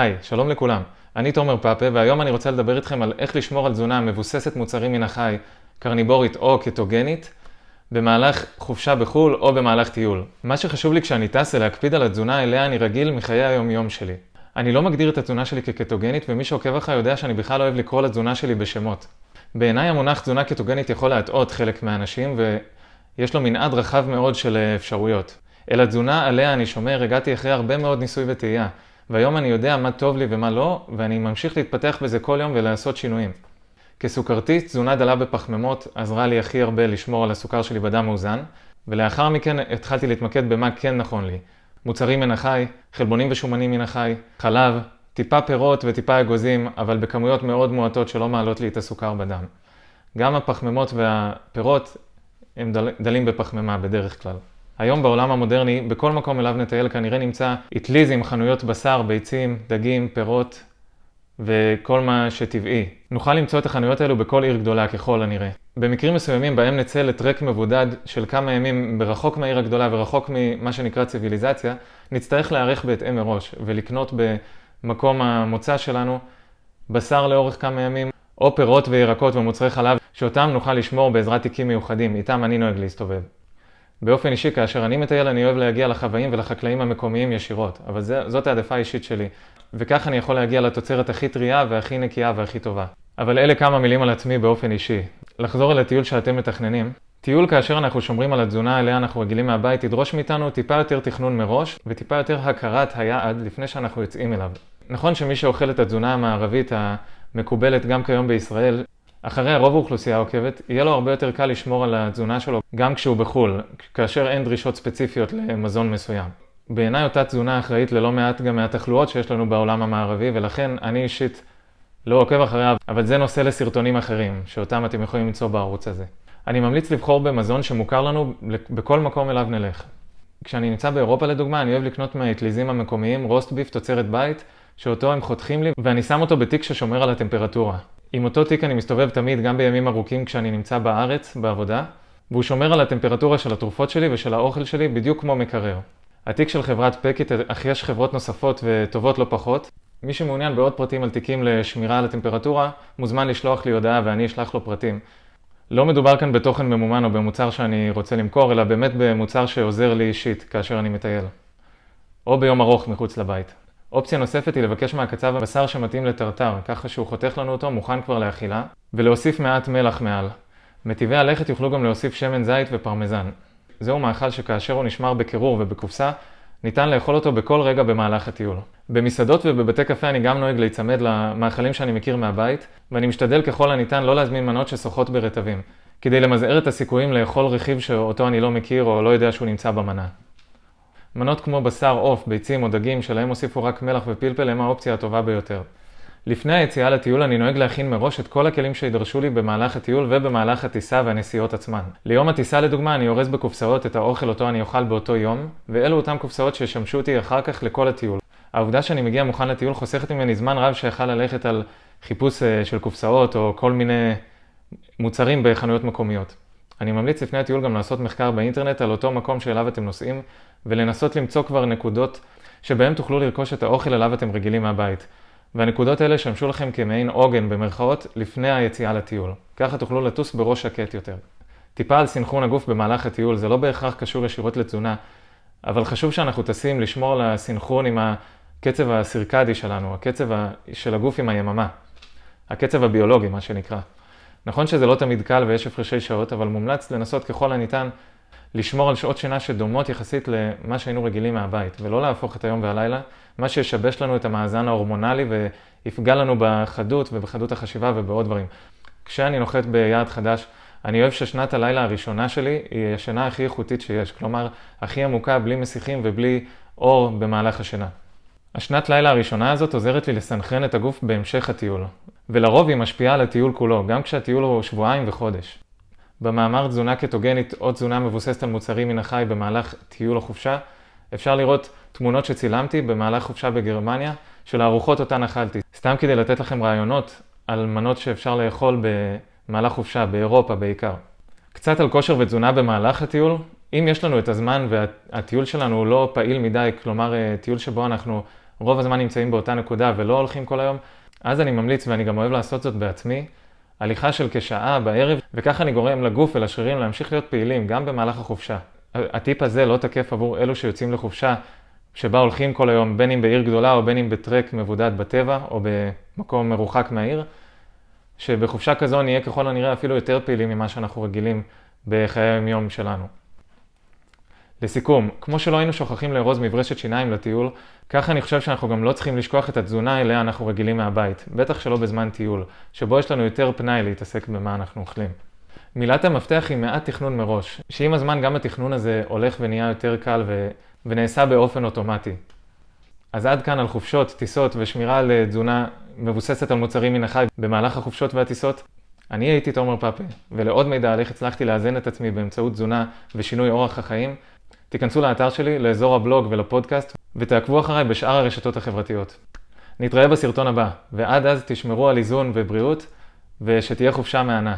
היי, שלום לכולם. אני תומר פאפה, והיום אני רוצה לדבר איתכם על איך לשמור על תזונה מבוססת מוצרים מן החי, קרניבורית או קטוגנית, במהלך חופשה בחול או במהלך טיול. מה שחשוב לי כשאני טס זה להקפיד על התזונה אליה אני רגיל מחיי היום-יום שלי. אני לא מגדיר את התזונה שלי כקטוגנית, ומי שעוקב אחרי יודע שאני בכלל אוהב לקרוא לתזונה שלי בשמות. בעיניי המונח תזונה קטוגנית יכול להטעות חלק מהאנשים, ויש לו מנעד רחב מאוד של אפשרויות. אל התזונה עליה אני שומר, הגעתי אחרי הרבה מאוד ניסוי וטעייה. והיום אני יודע מה טוב לי ומה לא, ואני ממשיך להתפתח בזה כל יום ולעשות שינויים. כסוכרתית, תזונה דלה בפחמימות עזרה לי הכי הרבה לשמור על הסוכר שלי בדם מאוזן, ולאחר מכן התחלתי להתמקד במה כן נכון לי. מוצרים מן החי, חלבונים ושומנים מן החי, חלב, טיפה פירות וטיפה אגוזים, אבל בכמויות מאוד מועטות שלא מעלות לי את הסוכר בדם. גם הפחמימות והפירות הם דלים בפחמימה בדרך כלל. היום בעולם המודרני, בכל מקום אליו נטייל כנראה נמצא אטליזים, חנויות בשר, ביצים, דגים, פירות וכל מה שטבעי. נוכל למצוא את החנויות האלו בכל עיר גדולה ככל הנראה. במקרים מסוימים בהם נצא לטרק מבודד של כמה ימים ברחוק מהעיר הגדולה ורחוק ממה שנקרא ציוויליזציה, נצטרך להיערך בהתאם מראש ולקנות במקום המוצא שלנו בשר לאורך כמה ימים או פירות וירקות ומוצרי חלב שאותם נוכל לשמור בעזרת תיקים מיוחדים, איתם אני נוהג להסתובב. באופן אישי, כאשר אני מטייל, אני אוהב להגיע לחוואים ולחקלאים המקומיים ישירות, אבל זאת העדפה האישית שלי, וכך אני יכול להגיע לתוצרת הכי טריה והכי נקייה והכי טובה. אבל אלה כמה מילים על עצמי באופן אישי. לחזור אל הטיול שאתם מתכננים. טיול כאשר אנחנו שומרים על התזונה אליה אנחנו רגילים מהבית, תדרוש מאיתנו טיפה יותר תכנון מראש, וטיפה יותר הכרת היעד לפני שאנחנו יוצאים אליו. נכון שמי שאוכל את התזונה המערבית המקובלת גם כיום בישראל, אחרי הרוב האוכלוסייה העוקבת, יהיה לו הרבה יותר קל לשמור על התזונה שלו גם כשהוא בחול, כאשר אין דרישות ספציפיות למזון מסוים. בעיניי אותה תזונה אחראית ללא מעט גם מהתחלואות שיש לנו בעולם המערבי, ולכן אני אישית לא עוקב אחריה, אבל זה נושא לסרטונים אחרים, שאותם אתם יכולים למצוא בערוץ הזה. אני ממליץ לבחור במזון שמוכר לנו בכל מקום אליו נלך. כשאני נמצא באירופה לדוגמה, אני אוהב לקנות מהאטליזים המקומיים רוסט ביף תוצרת בית, שאותו הם חותכים לי, ואני שם אותו בתיק ששומר על הטמפרטורה. עם אותו תיק אני מסתובב תמיד גם בימים ארוכים כשאני נמצא בארץ, בעבודה, והוא שומר על הטמפרטורה של התרופות שלי ושל האוכל שלי בדיוק כמו מקרר. התיק של חברת פקיט, אך יש חברות נוספות וטובות לא פחות. מי שמעוניין בעוד פרטים על תיקים לשמירה על הטמפרטורה, מוזמן לשלוח לי הודעה ואני אשלח לו פרטים. לא מדובר כאן בתוכן ממומן או במוצר שאני רוצה למכור, אלא באמת במוצר שעוזר לי אישית כאשר אני מטייל. או ביום ארוך מחוץ לבית. אופציה נוספת היא לבקש מהקצב הבשר שמתאים לטרטר, ככה שהוא חותך לנו אותו מוכן כבר לאכילה, ולהוסיף מעט מלח מעל. מטיבי הלכת יוכלו גם להוסיף שמן זית ופרמזן. זהו מאכל שכאשר הוא נשמר בקירור ובקופסה, ניתן לאכול אותו בכל רגע במהלך הטיול. במסעדות ובבתי קפה אני גם נוהג להיצמד למאכלים שאני מכיר מהבית, ואני משתדל ככל הניתן לא להזמין מנות ששוחות ברטבים, כדי למזער את הסיכויים לאכול רכיב שאותו אני לא מכיר או לא יודע שהוא נמצא במנה. מנות כמו בשר, עוף, ביצים או דגים שלהם הוסיפו רק מלח ופלפל הם האופציה הטובה ביותר. לפני היציאה לטיול אני נוהג להכין מראש את כל הכלים שידרשו לי במהלך הטיול ובמהלך הטיסה והנסיעות עצמן. ליום הטיסה לדוגמה אני אורז בקופסאות את האוכל אותו אני אוכל באותו יום, ואלו אותם קופסאות שישמשו אותי אחר כך לכל הטיול. העובדה שאני מגיע מוכן לטיול חוסכת ממני זמן רב שיכל ללכת על חיפוש של קופסאות או כל מיני מוצרים בחנויות מקומיות. אני ממליץ לפני הטיול גם לעשות מחקר באינטרנט על אותו מקום שאליו אתם נוסעים, ולנסות למצוא כבר נקודות שבהם תוכלו לרכוש את האוכל אליו אתם רגילים מהבית. והנקודות האלה שמשו לכם כמעין עוגן במרכאות לפני היציאה לטיול. ככה תוכלו לטוס בראש שקט יותר. טיפה על סינכרון הגוף במהלך הטיול, זה לא בהכרח קשור ישירות לתזונה, אבל חשוב שאנחנו טסים לשמור על הסינכרון עם הקצב הסירקדי שלנו, הקצב של הגוף עם היממה, הקצב הביולוגי מה שנקרא. נכון שזה לא תמיד קל ויש הפרשי שעות, אבל מומלץ לנסות ככל הניתן לשמור על שעות שינה שדומות יחסית למה שהיינו רגילים מהבית, ולא להפוך את היום והלילה, מה שישבש לנו את המאזן ההורמונלי ויפגע לנו בחדות ובחדות החשיבה ובעוד דברים. כשאני נוחת ביעד חדש, אני אוהב ששנת הלילה הראשונה שלי היא השנה הכי איכותית שיש, כלומר, הכי עמוקה, בלי מסיכים ובלי אור במהלך השינה. השנת לילה הראשונה הזאת עוזרת לי לסנכרן את הגוף בהמשך הטיול, ולרוב היא משפיעה על הטיול כולו, גם כשהטיול הוא שבועיים וחודש. במאמר תזונה קטוגנית או תזונה מבוססת על מוצרים מן החי במהלך טיול או חופשה, אפשר לראות תמונות שצילמתי במהלך חופשה בגרמניה של הארוחות אותן אכלתי. סתם כדי לתת לכם רעיונות על מנות שאפשר לאכול במהלך חופשה, באירופה בעיקר. קצת על כושר ותזונה במהלך הטיול. אם יש לנו את הזמן והטיול שלנו הוא לא פעיל מדי, כלומר טיול שבו אנחנו רוב הזמן נמצאים באותה נקודה ולא הולכים כל היום, אז אני ממליץ, ואני גם אוהב לעשות זאת בעצמי, הליכה של כשעה בערב, וככה אני גורם לגוף ולשרירים להמשיך להיות פעילים גם במהלך החופשה. הטיפ הזה לא תקף עבור אלו שיוצאים לחופשה שבה הולכים כל היום, בין אם בעיר גדולה או בין אם בטרק מבודד בטבע או במקום מרוחק מהעיר, שבחופשה כזו נהיה ככל הנראה אפילו יותר פעילים ממה שאנחנו רגילים בחיי היום שלנו. לסיכום, כמו שלא היינו שוכחים לארוז מברשת שיניים לטיול, כך אני חושב שאנחנו גם לא צריכים לשכוח את התזונה אליה אנחנו רגילים מהבית, בטח שלא בזמן טיול, שבו יש לנו יותר פנאי להתעסק במה אנחנו אוכלים. מילת המפתח היא מעט תכנון מראש, שעם הזמן גם התכנון הזה הולך ונהיה יותר קל ונעשה באופן אוטומטי. אז עד כאן על חופשות, טיסות ושמירה על תזונה מבוססת על מוצרים מן החי במהלך החופשות והטיסות. אני הייתי תומר פאפה, ולעוד מידע על איך הצלחתי לאזן את עצמי באמצעות תזונה ושינוי אורח החיים, תיכנסו לאתר שלי, לאזור הבלוג ולפודקאסט, ותעקבו אחריי בשאר הרשתות החברתיות. נתראה בסרטון הבא, ועד אז תשמרו על איזון ובריאות, ושתהיה חופשה מהנה.